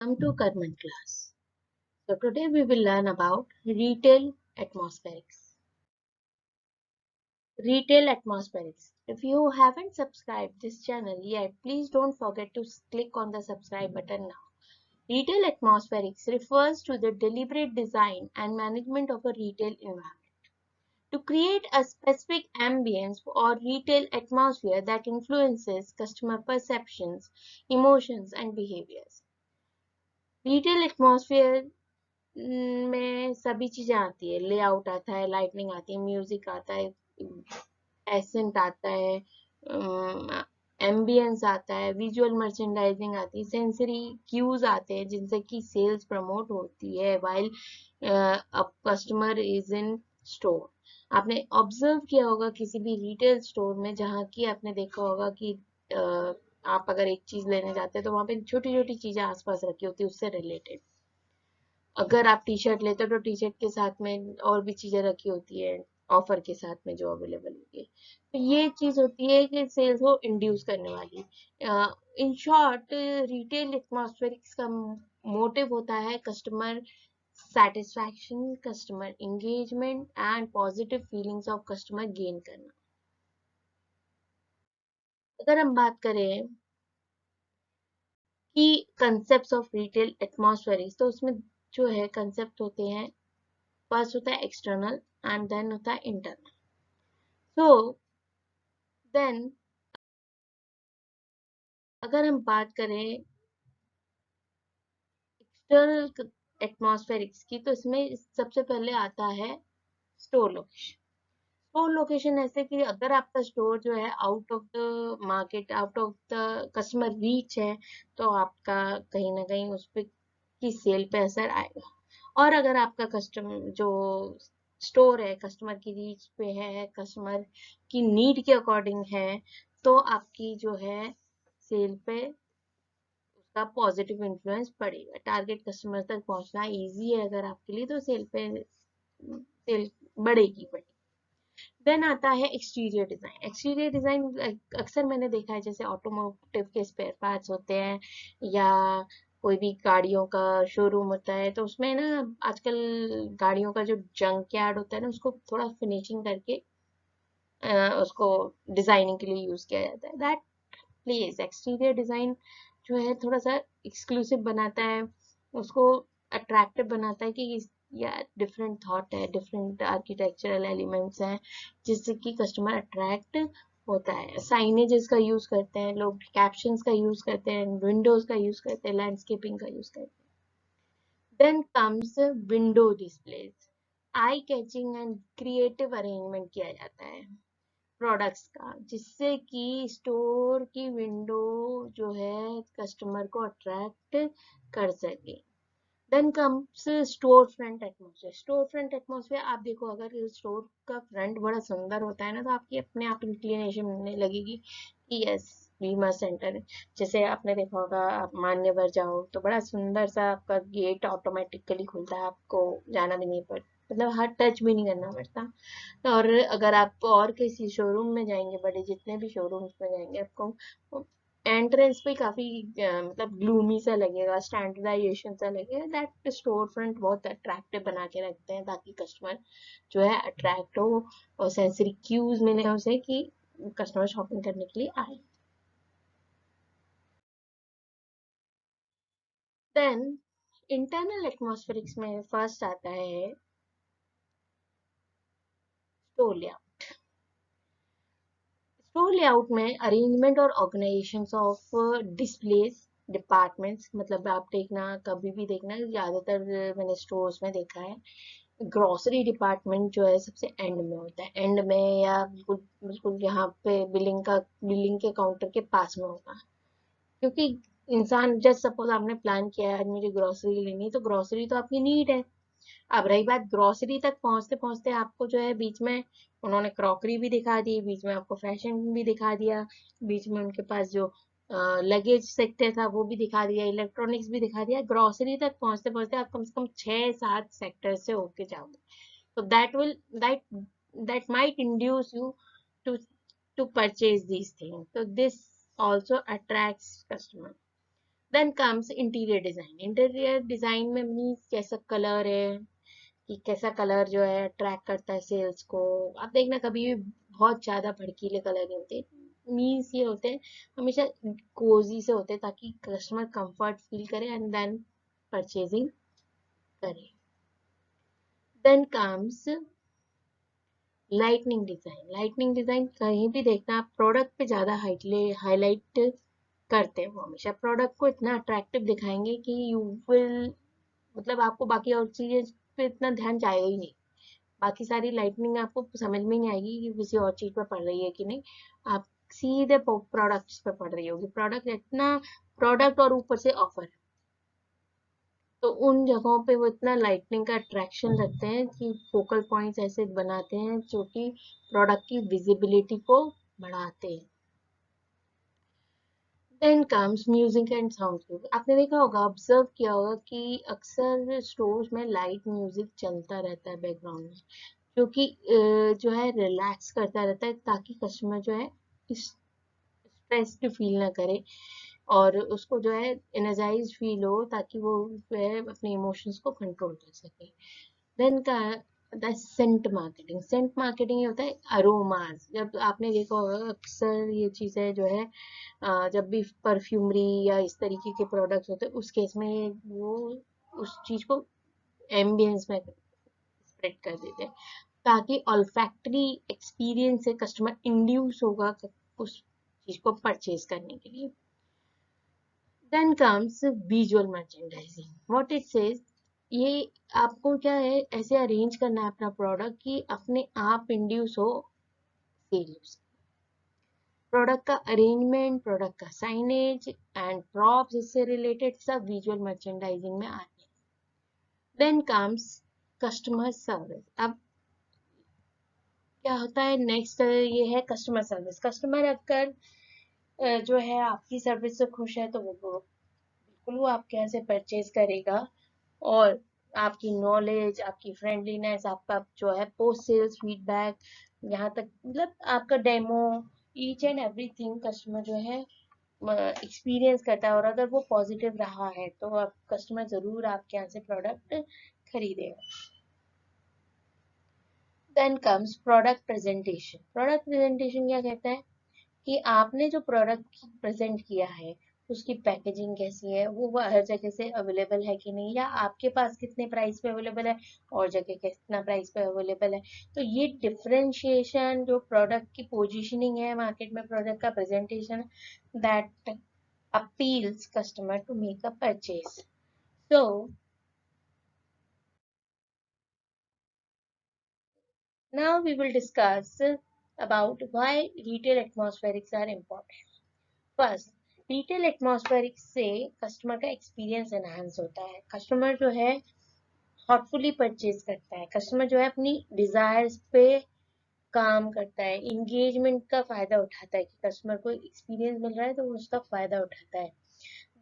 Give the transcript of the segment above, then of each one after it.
Welcome to Karman class. So today we will learn about retail atmospherics. Retail atmospherics. If you haven't subscribed this channel yet, please don't forget to click on the subscribe button now. Retail atmospherics refers to the deliberate design and management of a retail environment to create a specific ambience or retail atmosphere that influences customer perceptions, emotions and behaviors. Retail atmosphere में सभी चीजें आती है, layout आता है, lightning आती है, music आता है, एसेंट आता है, एम्बियंस आता है, विजुअल मर्चेंडाइजिंग आती है, सेंसरी क्यूज आते हैं जिनसे कि सेल्स प्रमोट होती है while customer is in store. आपने ऑब्जर्व किया होगा किसी भी रिटेल स्टोर में जहाँ की आपने देखा होगा कि आप अगर एक चीज लेने जाते हैं तो वहां पे छोटी छोटी चीजें आसपास रखी होती है उससे रिलेटेड. अगर आप टी शर्ट लेते हो तो टी शर्ट के साथ में और भी चीजें रखी होती है ऑफर के साथ में जो अवेलेबल होती है. तो ये चीज होती है कि सेल्स को इंड्यूस करने वाली. इन शॉर्ट रिटेल एटमॉस्फेरिक्स का मोटिव होता है customer satisfaction, customer engagement and positive feelings of customer gain करना. अगर हम बात करें कि concepts of retail atmospherics तो उसमें जो है concept होते हैं, फर्स्ट होता है एक्सटर्नल एंड देन होता है इंटरनल. सो देन अगर हम बात करें एक्सटर्नल एटमॉस्फेरिक्स की तो इसमें सबसे पहले आता है स्टोर लोकेशन. स्टोर लोकेशन ऐसे कि अगर आपका स्टोर जो है out of the market, out of the customer reach है तो आपका कहीं ना कहीं उस पर की सेल पे असर आएगा. और अगर आपका कस्टमर जो स्टोर है कस्टमर की रीच पे है, कस्टमर की नीड के अकॉर्डिंग है, तो आपकी जो है सेल पे उसका पॉजिटिव इन्फ्लुएंस पड़ेगा. टारगेट कस्टमर तक पहुंचना इजी है अगर आपके लिए तो सेल बढ़ेगी. देन आता है एक्सटीरियर डिजाइन. एक्सटीरियर डिजाइन अक्सर मैंने देखा है जैसे ऑटोमोटिव के स्पेयर पार्ट्स होते हैं या कोई भी गाड़ियों का शोरूम होता है तो उसमें ना आजकल गाड़ियों का जो जंक यार्ड होता है ना उसको थोड़ा फिनिशिंग करके उसको डिजाइनिंग के लिए यूज किया जाता है. दैट प्लेस एक्सटीरियर डिजाइन जो है थोड़ा सा एक्सक्लूसिव बनाता है, उसको अट्रैक्टिव बनाता है कि या डिफरेंट थॉट है, डिफरेंट आर्किटेक्चरल एलिमेंट्स हैं जिससे कि कस्टमर अट्रैक्ट होता है. साइनेजेस का यूज करते हैं लोग, कैप्शंस का यूज करते हैं, विंडोज का यूज करते हैं, लैंडस्केपिंग का यूज करते हैं. Then comes window displays. Eye catching and creative arrangement किया जाता है प्रोडक्ट्स का जिससे कि स्टोर की विंडो जो है कस्टमर को अट्रैक्ट कर सके. Then comes store front atmosphere. Store front atmosphere आप देखो अगर स्टोर का फ्रंट बड़ा सुंदर होता है ना तो आपकी अपने आप इंक्लिनेशन होने लगेगी कि यस वी मस्ट एंटर. जैसे आपने देखा होगा आप मान्यवर जाओ तो बड़ा सुंदर सा आपका गेट ऑटोमेटिकली खुलता है, आपको जाना भी नहीं पड़ता, मतलब हर टच भी नहीं करना पड़ता. और अगर आप और किसी शोरूम में जाएंगे, बड़े जितने भी शोरूम्स में जाएंगे आपको एंट्रेंस पे काफी मतलब ग्लूमी सा लगेगा, स्टैंडर्डाइजेशन सा लगेगा. दैट स्टोर फ्रंट बहुत अट्रैक्टिव बना के रखते हैं ताकि कस्टमर जो है अट्रैक्ट हो और सेंसरी क्यूज मिले उसे कि कस्टमर शॉपिंग करने के लिए आए. देन इंटरनल एटमॉस्फेरिक्स में फर्स्ट आता है स्टोर लेआउट. स्टोर लेआउट में अरेंजमेंट और ऑर्गेनाइजेशन ऑफ डिस्प्लेस डिपार्टमेंट्स. मतलब आप देखना कभी भी देखना, ज्यादातर मैंने स्टोर्स में देखा है ग्रोसरी डिपार्टमेंट जो है सबसे एंड में होता है, एंड में या बिल्कुल बिल्कुल यहाँ पे बिलिंग के काउंटर के पास में होगा. क्योंकि इंसान जस्ट सपोज आपने प्लान किया है आज मुझे ग्रोसरी लेनी, तो ग्रोसरी तो आपकी नीड है. अब रही बात ग्रोसरी तक पहुंचते पहुंचते आपको जो है बीच में उन्होंने क्रॉकरी भी दिखा दी, बीच में आपको फैशन भी दिखा दिया, बीच में उनके पास जो लगेज सेक्टर था वो भी दिखा दिया, इलेक्ट्रॉनिक्स भी दिखा दिया. ग्रोसरी तक पहुंचते पहुंचते आप कम से कम 6-7 सेक्टर से होके जाओगे. तो that might induce you to purchase these things. तो this also attracts customer. Then comes interior design. Interior design में मीन्स कैसा कलर है, कि कैसा कलर जो है अट्रैक्ट करता है सेल्स को। आप देखना कभी भी बहुत ज्यादा भड़कीले कलर नहीं होते, मीन्स ये होते हैं हमेशा कोजी से होते हैं, ताकि कस्टमर कंफर्ट फील करे एंड देन परचेजिंग करे। Then comes lightning design. Lightning design कहीं भी देखना आप प्रोडक्ट पे ज्यादा हाईलाइट करते हैं, वो हमेशा प्रोडक्ट को इतना अट्रैक्टिव दिखाएंगे कि यू विल, मतलब आपको बाकी और चीजें पे इतना ध्यान जाएगा ही नहीं। बाकी सारी लाइटनिंग आपको समझ में नहीं आएगी कि किसी और चीज पर पड़ रही है कि नहीं, आप सीधे प्रोडक्ट्स पर पड़ रही होगी। प्रोडक्ट इतना, प्रोडक्ट और ऊपर से ऑफर, तो उन जगहों पे वो इतना लाइटनिंग का अट्रैक्शन रखते हैं कि फोकल पॉइंट्स ऐसे बनाते हैं जो कि प्रोडक्ट की विजिबिलिटी को बढ़ाते हैं। Then comes music and sound. आपने देखा होगा, ऑब्जर्व किया होगा कि अक्सर स्टोर्स में लाइट म्यूजिक चलता रहता है बैकग्राउंड में, जो कि जो है रिलैक्स करता रहता है, ताकि कस्टमर जो है स्ट्रेस्ड फील ना करे और उसको जो है एनर्जाइज फील हो, ताकि वो जो है अपने इमोशंस को कंट्रोल कर सके। देन का the scent marketing. Scent marketing ये होता है अरोमास। जब आपने देखा होगा अक्सर ये चीजें जो है जब भी परफ्यूमरी या इस तरीके के प्रोडक्ट्स होते हैं उस केस में वो उस चीज को एम्बियंस में स्प्रेड कर देते हैं, ताकि ऑल्फैक्टरी एक्सपीरियंस से कस्टमर इंड्यूस होगा उस चीज को परचेज करने के लिए। Then comes visual merchandising. What it says, ये आपको क्या है ऐसे अरेंज करना है अपना प्रोडक्ट कि अपने आप इंड्यूस हो सेल्स। प्रोडक्ट का अरेंजमेंट, प्रोडक्ट का साइनेज एंड प्रॉप्स, इससे रिलेटेड सब विजुअल मर्चेंडाइजिंग में आते हैं। Then comes customer service. अब क्या होता है नेक्स्ट, ये है कस्टमर सर्विस। कस्टमर अगर जो है आपकी सर्विस से खुश है तो वो बिल्कुल वो आपके यहाँ से परचेज करेगा, और आपकी नॉलेज, आपकी फ्रेंडलीनेस, आपका जो है पोस्ट सेल्स फीडबैक, यहाँ तक मतलब आपका demo, each and everything customer जो है एक्सपीरियंस करता है, और अगर वो पॉजिटिव रहा है तो आप कस्टमर जरूर आपके यहाँ से प्रोडक्ट खरीदेगा। Then comes product presentation. Product presentation क्या कहता है कि आपने जो प्रोडक्ट प्रेजेंट किया है उसकी पैकेजिंग कैसी है, वो हर जगह से अवेलेबल है कि नहीं, या आपके पास कितने प्राइस पे अवेलेबल है और जगह कितना प्राइस पे अवेलेबल है। तो ये डिफरेंशिएशन, जो प्रोडक्ट की पोजीशनिंग है मार्केट में, प्रोडक्ट का presentation, that appeals customer to make a purchase. So now we will discuss about why retail atmospherics are important. First, retail atmospheric से कस्टमर का एक्सपीरियंस एनहांस होता है। कस्टमर जो है थॉटफुली परचेज करता है, कस्टमर जो है अपनी डिजायर्स पे काम करता है, इंगेजमेंट का फायदा उठाता है कि कस्टमर को एक्सपीरियंस मिल रहा है तो वो उसका फायदा उठाता है।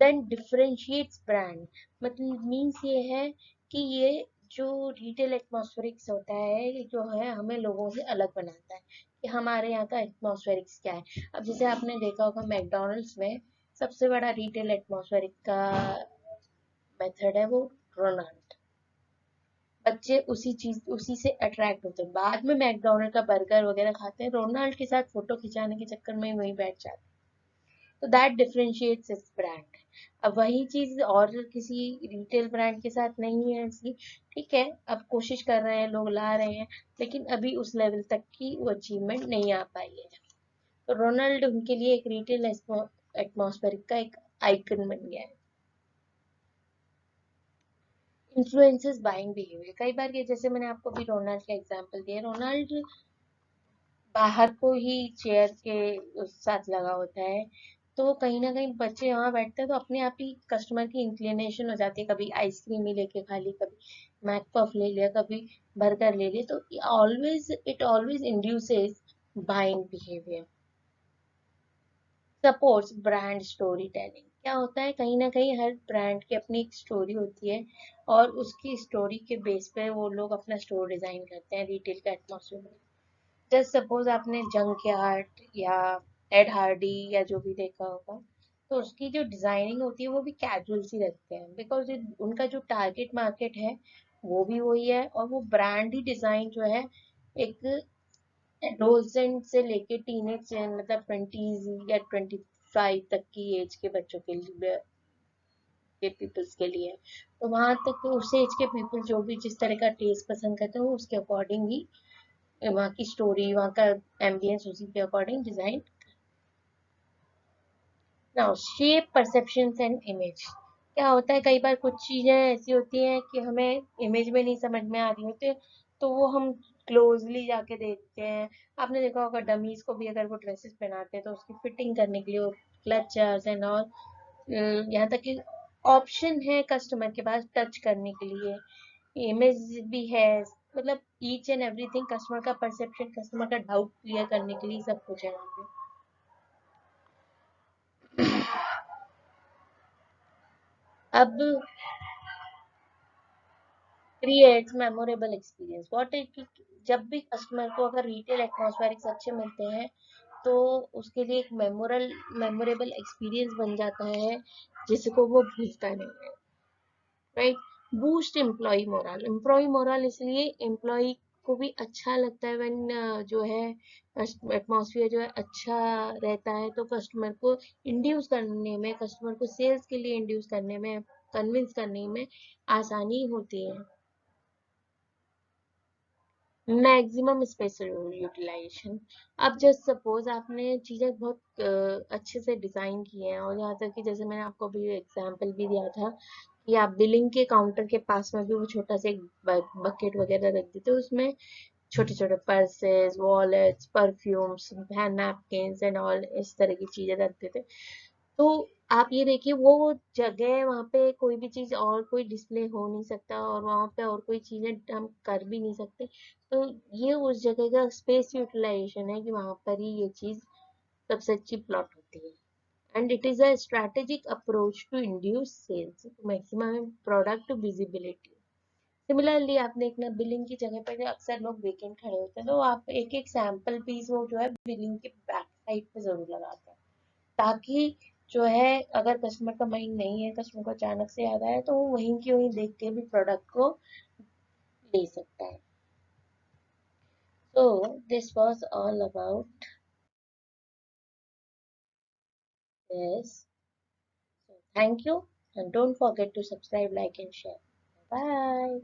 देन डिफरेंशिएट्स ब्रांड, मतलब मीन्स ये है कि ये जो रिटेल एटमॉस्फेरिक्स होता है ये जो है हमें लोगों से अलग बनाता है कि हमारे यहाँ का एटमॉस्फेरिक्स क्या है। अब जैसे आपने देखा होगा मैकडोनल्ड्स में सबसे बड़ा रिटेल एटमॉस्फेरिक का मेथड है वो रोनाल्ड। बच्चे उसी चीज उसी से अट्रैक्ट होते हैं, बाद में मैकडोनल्ड का बर्गर वगैरह खाते हैं, रोनाल्ड के साथ फोटो खिंचाने के चक्कर में वहीं बैठ जाते हैं। तो दैट डिफरेंशिएट्स इट्स ब्रांड। अब वही चीज और किसी रिटेल ब्रांड के साथ नहीं है ऐसी, ठीक है, अब कोशिश कर रहे हैं लोग, ला रहे हैं, लेकिन अभी उस लेवल तक की वो अचीवमेंट नहीं आ पाई है। तो रोनाल्ड उनके लिए एक रिटेल एटमॉस्फेरिक का एक आइकन बन गया है। Influences buying behaviour. कई बार ये, जैसे मैंने आपको भी रोनाल्ड का एग्जांपल दिया, रोनाल्ड बाहर को ही चेयर के उस साथ लगा होता है, तो कहीं ना कहीं बच्चे वहां बैठते हैं तो अपने आप ही कस्टमर की इंक्लिनेशन हो जाती है, कभी आइसक्रीम ही लेके खा ली, कभी मैक पफ ले लिया, कभी बर्गर ले लिया, तो it always induces buying behaviour. Supports brand story telling. क्या होता है, कहीं ना कहीं हर ब्रांड की अपनी एक स्टोरी होती है, और उसकी स्टोरी के बेस पे वो लोग अपना स्टोर डिजाइन करते हैं रिटेल का एटमॉस्फेयर में। जस्ट सपोज आपने जंक यार्ड या एड हार्डी या जो भी देखा होगा, तो उसकी जो डिजाइनिंग होती है वो भी कैजुअल सी रखते हैं, बिकॉज उनका जो टारगेट मार्केट है वो भी वही है, और वो ब्रांड ही डिजाइन जो है एक एडोलसेंट से लेके टीनेज से, मतलब 20s या 25 तक की एज के बच्चों के लिए, के पीपल्स के लिए। तो वहां तक तो उस एज के पीपल जो भी जिस तरह का टेस्ट पसंद करते हैं वो उसके अकॉर्डिंग ही वहाँ की स्टोरी, वहाँ का एम्बियंस उसी के according design. Now shape perceptions and image. क्या होता है, कई बार कुछ चीजें ऐसी होती हैं कि हमें इमेज में नहीं समझ में आ रही होती, तो वो हम क्लोजली जाके देखते हैं। आपने देखा होगा डमीज को भी अगर वो ड्रेसेस पहनाते हैं तो उसकी फिटिंग करने के लिए वो क्लचर्स एंड ऑल, यहाँ तक कि ऑप्शन है कस्टमर के पास टच करने के लिए, इमेज भी है, मतलब ईच एंड एवरीथिंग कस्टमर का परसेप्शन, कस्टमर का डाउट क्लियर करने के लिए सब कुछ है यहाँ पे। अब creates memorable experience, what it, जब भी कस्टमर को अगर रिटेल एटमॉस्फेरिक्स अच्छे मिलते हैं तो उसके लिए एक मेमोरेबल एक्सपीरियंस बन जाता है जिसको वो भूलता नहीं है, right. Boost employ morale, employ morale इसलिए एम्प्लॉय को भी अच्छा लगता है व्हेन जो है एटमॉस्फेयर जो है अच्छा रहता है, तो कस्टमर को इंड्यूस करने में, कस्टमर को सेल्स के लिए इंड्यूस करने में, कन्विंस करने में आसानी होती है। Maximum space utilisation. अब जस्ट सपोज आपने चीजें बहुत अच्छे से डिजाइन की हैं, और यहाँ तक कि जैसे मैंने आपको अभी एग्जांपल भी दिया था कि आप बिलिंग के काउंटर के पास में भी वो छोटा सा एक बकेट वगैरह रख देते हो, उसमें छोटे छोटे purses, wallets, perfumes, hand napkins and all इस तरह की चीजें रख देते। तो आप ये देखिए वो जगह, वहाँ पे कोई भी चीज और कोई डिस्प्ले हो नहीं सकता, और वहाँ पे और कोई चीजें हम कर भी नहीं सकते। तो ये उस जगह का स्पेस यूटिलाइजेशन है कि वहां पर ही ये चीज सबसे अच्छी प्लॉट होती है। And it is a strategic approach to induce sales, maximum product visibility. Similarly आपने एक ना बिलिंग की जगह पर अक्सर लोग वेकेंट खड़े होते हैं, तो आप एक एक सैंपल पीस वो जो है बिलिंग के बैक साइड पे जरूर लगाते हैं, ताकि जो है अगर कस्टमर का माइंड नहीं है, कस्टमर को अचानक से याद आया, तो वो वहीं की वहीं देख के भी प्रोडक्ट को ले सकता है। So this was all about this. So thank you, and don't forget to subscribe, like and share. Bye.